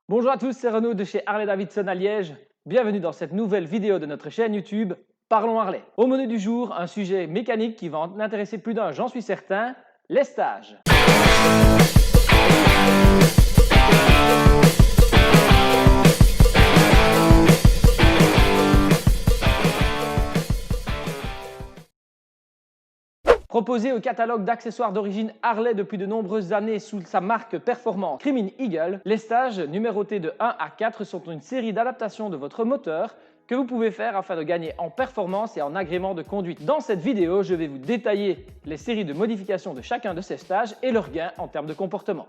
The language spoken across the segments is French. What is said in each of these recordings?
Bonjour à tous, c'est Renaud de chez Harley-Davidson à Liège. Bienvenue dans cette nouvelle vidéo de notre chaîne YouTube Parlons Harley. Au menu du jour, un sujet mécanique qui va en intéresser plus d'un, j'en suis certain, les stages. Proposé au catalogue d'accessoires d'origine Harley depuis de nombreuses années sous sa marque performante Screaming Eagle, les stages numérotés de 1 à 4 sont une série d'adaptations de votre moteur que vous pouvez faire afin de gagner en performance et en agrément de conduite. Dans cette vidéo, je vais vous détailler les séries de modifications de chacun de ces stages et leurs gains en termes de comportement.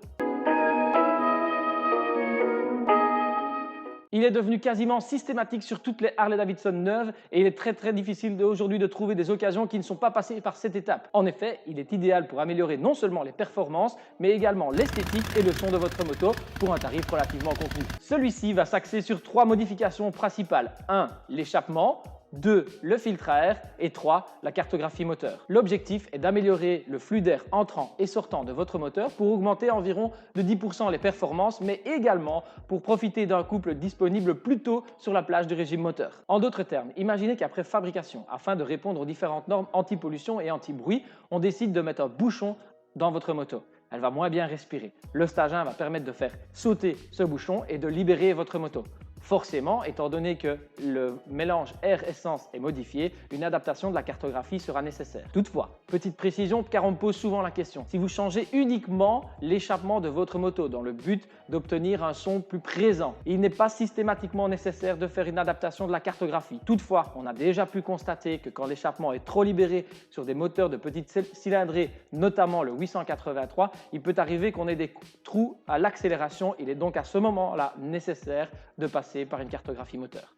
Il est devenu quasiment systématique sur toutes les Harley-Davidson neuves et il est très difficile aujourd'hui de trouver des occasions qui ne sont pas passées par cette étape. En effet, il est idéal pour améliorer non seulement les performances, mais également l'esthétique et le son de votre moto pour un tarif relativement contenu. Celui-ci va s'axer sur 3 modifications principales. 1. L'échappement. 2. Le filtre à air et 3. La cartographie moteur. L'objectif est d'améliorer le flux d'air entrant et sortant de votre moteur pour augmenter environ de 10% les performances, mais également pour profiter d'un couple disponible plus tôt sur la plage du régime moteur. En d'autres termes, imaginez qu'après fabrication, afin de répondre aux différentes normes anti-pollution et anti-bruit, on décide de mettre un bouchon dans votre moto. Elle va moins bien respirer. Le stage 1 va permettre de faire sauter ce bouchon et de libérer votre moto. Forcément, étant donné que le mélange air-essence est modifié, une adaptation de la cartographie sera nécessaire. Toutefois, petite précision car on me pose souvent la question, si vous changez uniquement l'échappement de votre moto dans le but d'obtenir un son plus présent, il n'est pas systématiquement nécessaire de faire une adaptation de la cartographie. Toutefois, on a déjà pu constater que quand l'échappement est trop libéré sur des moteurs de petite cylindrée, notamment le 883, il peut arriver qu'on ait des trous à l'accélération. Il est donc à ce moment-là nécessaire de passer par une cartographie moteur.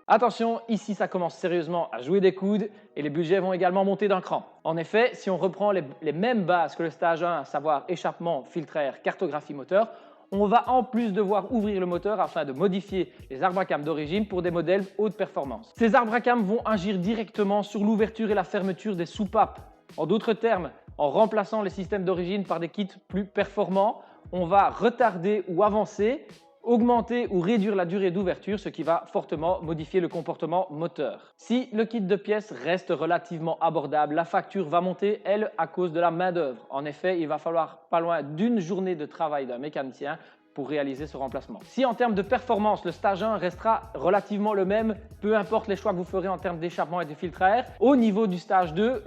Attention, ici ça commence sérieusement à jouer des coudes et les budgets vont également monter d'un cran. En effet, si on reprend les mêmes bases que le stage 1, à savoir échappement, filtre à air, cartographie moteur, on va en plus devoir ouvrir le moteur afin de modifier les arbres à cam d'origine pour des modèles haute performance. Ces arbres à cam vont agir directement sur l'ouverture et la fermeture des soupapes. En d'autres termes, en remplaçant les systèmes d'origine par des kits plus performants, on va retarder ou avancer, augmenter ou réduire la durée d'ouverture, ce qui va fortement modifier le comportement moteur. Si le kit de pièces reste relativement abordable, la facture va monter, elle, à cause de la main-d'œuvre. En effet, il va falloir pas loin d'une journée de travail d'un mécanicien pour réaliser ce remplacement. Si en termes de performance, le stage 1 restera relativement le même, peu importe les choix que vous ferez en termes d'échappement et de filtre à air, au niveau du stage 2,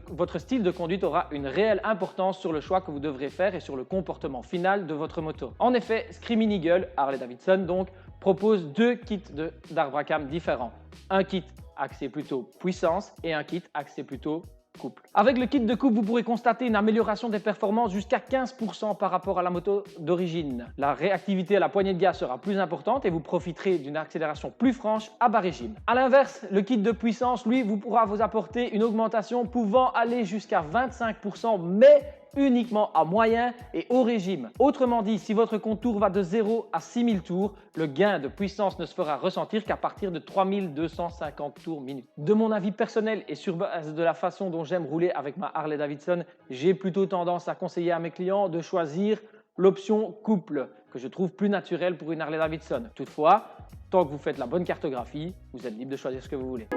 votre style de conduite aura une réelle importance sur le choix que vous devrez faire et sur le comportement final de votre moto. En effet, Screaming Eagle, Harley-Davidson donc, propose 2 kits d'arbres à cam différents. Un kit axé plutôt puissance et un kit axé plutôt couple. Avec le kit de couple, vous pourrez constater une amélioration des performances jusqu'à 15% par rapport à la moto d'origine. La réactivité à la poignée de gaz sera plus importante et vous profiterez d'une accélération plus franche à bas régime. A l'inverse, le kit de puissance, lui, pourra vous apporter une augmentation pouvant aller jusqu'à 25%, mais uniquement à moyen et haut régime. Autrement dit, si votre contour va de 0 à 6000 tours, le gain de puissance ne se fera ressentir qu'à partir de 3250 tours minute. De mon avis personnel et sur base de la façon dont j'aime rouler avec ma Harley-Davidson, j'ai plutôt tendance à conseiller à mes clients de choisir l'option couple, que je trouve plus naturelle pour une Harley-Davidson. Toutefois, tant que vous faites la bonne cartographie, vous êtes libre de choisir ce que vous voulez.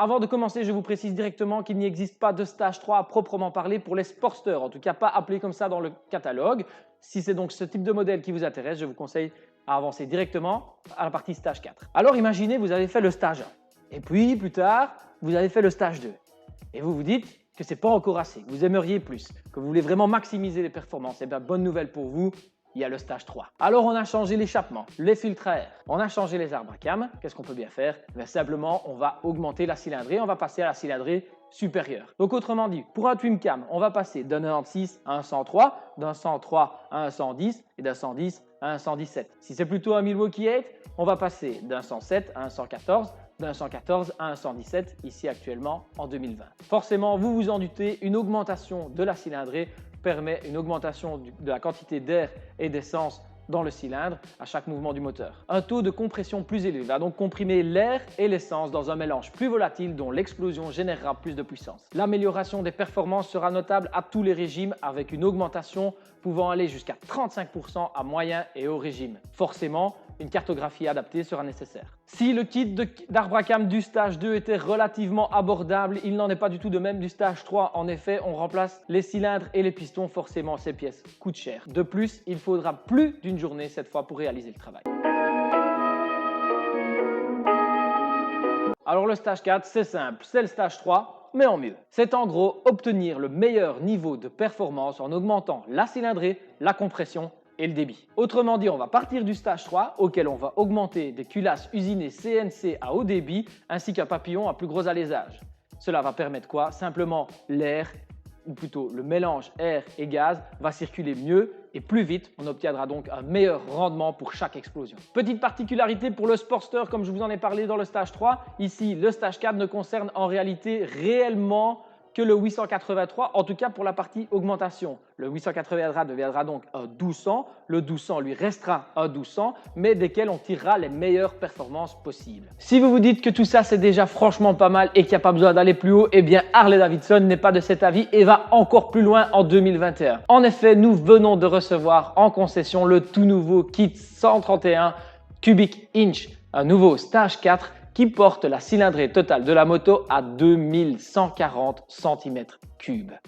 Avant de commencer, je vous précise directement qu'il n'existe pas de stage 3 à proprement parler pour les Sportsters, en tout cas pas appelé comme ça dans le catalogue. Si c'est donc ce type de modèle qui vous intéresse, je vous conseille à avancer directement à la partie stage 4. Alors imaginez, vous avez fait le stage 1 et puis plus tard, vous avez fait le stage 2 et vous vous dites que ce n'est pas encore assez, que vous aimeriez plus, que vous voulez vraiment maximiser les performances. Et bien, bonne nouvelle pour vous, il y a le stage 3. Alors on a changé l'échappement, les filtres à air, on a changé les arbres à cam. Qu'est-ce qu'on peut bien faire? Simplement, on va augmenter la cylindrée, on va passer à la cylindrée supérieure. Donc autrement dit, pour un twin cam, on va passer d'un 96 à un 103, d'un 103 à un 110 et d'un 110 à un 117. Si c'est plutôt un Milwaukee 8, on va passer d'un 107 à un 114, d'un 114 à un 117, ici actuellement en 2020. Forcément, vous vous en doutez, une augmentation de la cylindrée permet une augmentation de la quantité d'air et d'essence dans le cylindre à chaque mouvement du moteur. Un taux de compression plus élevé va donc comprimer l'air et l'essence dans un mélange plus volatile dont l'explosion générera plus de puissance. L'amélioration des performances sera notable à tous les régimes avec une augmentation pouvant aller jusqu'à 35% à moyen et haut régime. Forcément, une cartographie adaptée sera nécessaire. Si le kit d'arbre à cames du stage 2 était relativement abordable, il n'en est pas du tout de même du stage 3. En effet, on remplace les cylindres et les pistons, forcément ces pièces coûtent cher. De plus, il faudra plus d'une journée cette fois pour réaliser le travail. Alors le stage 4, c'est simple, c'est le stage 3. Mais en mieux. C'est en gros obtenir le meilleur niveau de performance en augmentant la cylindrée, la compression et le débit. Autrement dit, on va partir du stage 3 auquel on va augmenter des culasses usinées CNC à haut débit ainsi qu'un papillon à plus gros alésage. Cela va permettre quoi? Simplement l'air, ou plutôt le mélange air et gaz, va circuler mieux et plus vite. On obtiendra donc un meilleur rendement pour chaque explosion. Petite particularité pour le Sportster, comme je vous en ai parlé dans le stage 3, ici le stage 4 ne concerne en réalité réellement que le 883, en tout cas pour la partie augmentation. Le 880 deviendra donc un 1200, le 1200 lui restera un 1200, mais desquels on tirera les meilleures performances possibles. Si vous vous dites que tout ça c'est déjà franchement pas mal et qu'il n'y a pas besoin d'aller plus haut, eh bien Harley-Davidson n'est pas de cet avis et va encore plus loin en 2021. En effet, nous venons de recevoir en concession le tout nouveau kit 131 Cubic Inch, un nouveau stage 4 qui porte la cylindrée totale de la moto à 2140 cm3.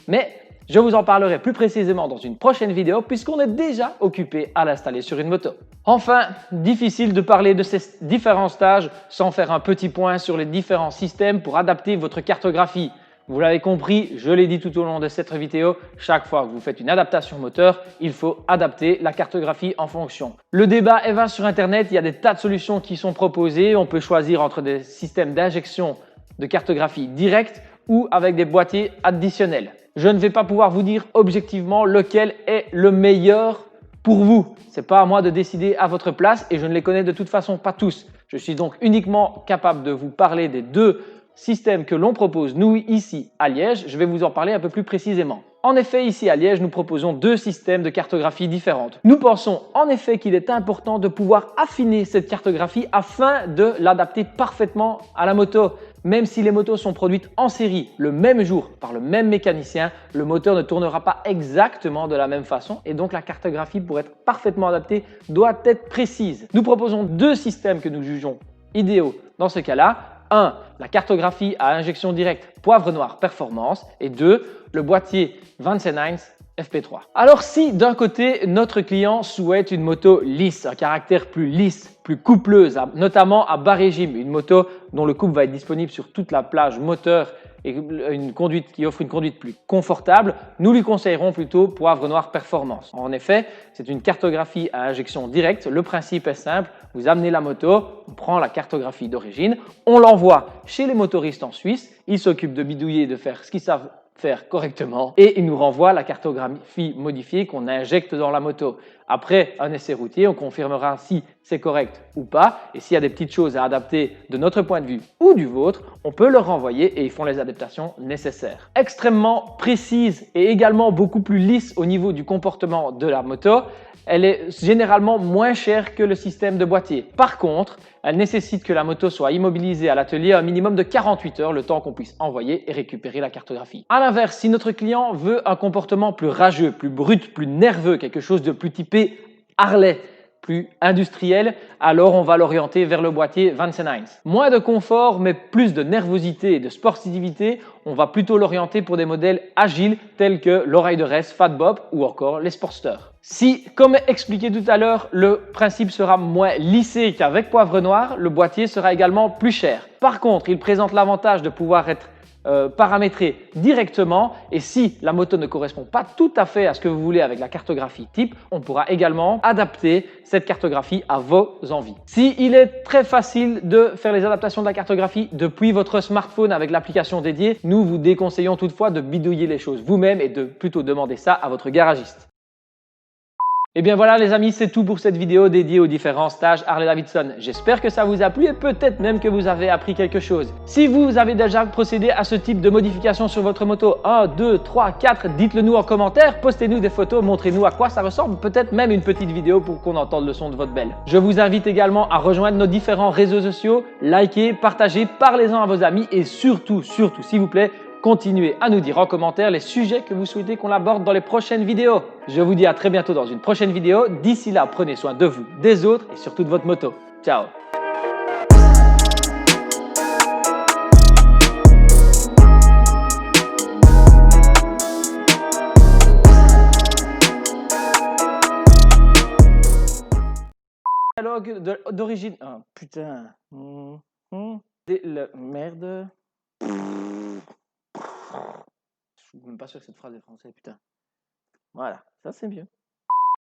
Mais je vous en parlerai plus précisément dans une prochaine vidéo puisqu'on est déjà occupé à l'installer sur une moto. Enfin, difficile de parler de ces différents stages sans faire un petit point sur les différents systèmes pour adapter votre cartographie. Vous l'avez compris, je l'ai dit tout au long de cette vidéo, chaque fois que vous faites une adaptation moteur, il faut adapter la cartographie en fonction. Le débat est vaste sur Internet, il y a des tas de solutions qui sont proposées. On peut choisir entre des systèmes d'injection de cartographie directe ou avec des boîtiers additionnels. Je ne vais pas pouvoir vous dire objectivement lequel est le meilleur pour vous. Ce n'est pas à moi de décider à votre place et je ne les connais de toute façon pas tous. Je suis donc uniquement capable de vous parler des deux système que l'on propose nous ici à Liège. Je vais vous en parler un peu plus précisément. En effet, ici à Liège, nous proposons deux systèmes de cartographie différentes. Nous pensons en effet qu'il est important de pouvoir affiner cette cartographie afin de l'adapter parfaitement à la moto. Même si les motos sont produites en série le même jour par le même mécanicien, le moteur ne tournera pas exactement de la même façon et donc la cartographie pour être parfaitement adaptée doit être précise. Nous proposons deux systèmes que nous jugeons idéaux dans ce cas-là. 1. La cartographie à injection directe Poivre Noir Performance et 2. Le boîtier Vansenheims FP3. Alors si d'un côté notre client souhaite une moto lisse, un caractère plus lisse, plus coupleuse, notamment à bas régime, une moto dont le couple va être disponible sur toute la plage moteur et une conduite qui offre une conduite plus confortable, nous lui conseillerons plutôt Poivre Noir Performance. En effet, c'est une cartographie à injection directe. Le principe est simple, vous amenez la moto, on prend la cartographie d'origine, on l'envoie chez les motoristes en Suisse, ils s'occupent de bidouiller, de faire ce qu'ils savent faire correctement et ils nous renvoient la cartographie modifiée qu'on injecte dans la moto. Après un essai routier, on confirmera si c'est correct ou pas et s'il y a des petites choses à adapter de notre point de vue ou du vôtre, on peut leur renvoyer et ils font les adaptations nécessaires. Extrêmement précise et également beaucoup plus lisse au niveau du comportement de la moto, elle est généralement moins chère que le système de boîtier. Par contre, elle nécessite que la moto soit immobilisée à l'atelier un minimum de 48 heures, le temps qu'on puisse envoyer et récupérer la cartographie. À l'inverse, si notre client veut un comportement plus rageux, plus brut, plus nerveux, quelque chose de plus typé Harley, plus industriel, alors on va l'orienter vers le boîtier Vansenheims. Moins de confort, mais plus de nervosité et de sportivité, on va plutôt l'orienter pour des modèles agiles tels que l'Oreille Race, Fat Bob ou encore les Sportsters. Si, comme expliqué tout à l'heure, le principe sera moins lissé qu'avec Poivre Noir, le boîtier sera également plus cher. Par contre, il présente l'avantage de pouvoir être paramétrer directement et si la moto ne correspond pas tout à fait à ce que vous voulez avec la cartographie type, on pourra également adapter cette cartographie à vos envies. Si il est très facile de faire les adaptations de la cartographie depuis votre smartphone avec l'application dédiée, nous vous déconseillons toutefois de bidouiller les choses vous-même et de plutôt demander ça à votre garagiste. Et bien voilà les amis, c'est tout pour cette vidéo dédiée aux différents stages Harley-Davidson. J'espère que ça vous a plu et peut-être même que vous avez appris quelque chose. Si vous avez déjà procédé à ce type de modification sur votre moto, 1, 2, 3, 4, dites-le nous en commentaire, postez-nous des photos, montrez-nous à quoi ça ressemble, peut-être même une petite vidéo pour qu'on entende le son de votre belle. Je vous invite également à rejoindre nos différents réseaux sociaux, likez, partagez, parlez-en à vos amis et surtout, s'il vous plaît, continuez à nous dire en commentaire les sujets que vous souhaitez qu'on aborde dans les prochaines vidéos. Je vous dis à très bientôt dans une prochaine vidéo. D'ici là, prenez soin de vous, des autres et surtout de votre moto. Ciao! Dialogue d'origine. Ah, putain. Merde. Je suis même pas sûr que cette phrase est française, putain. Voilà, ça c'est mieux.